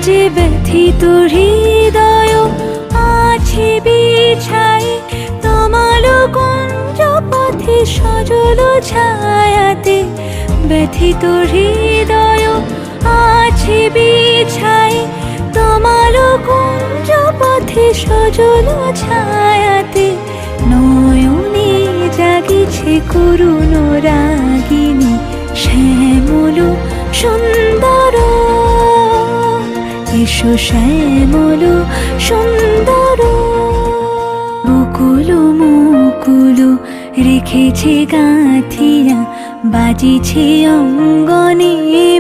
যে ব্যথিত হৃদয় আছে বিছাই তমাল কুঞ্জ পথে সজল ছায়াতে। ব্যথিত হৃদয় আছে বিছাই তমাল কুঞ্জ পথে সজল ছায়াতে। নয়নে জাগিছে করুণ রাগিনী শ্যামল সুন্দর। এসো শ্যামল সুন্দর। বকুল মুকুল রেখেছে গাঁথিয়া বাজিছে অঙ্গনে।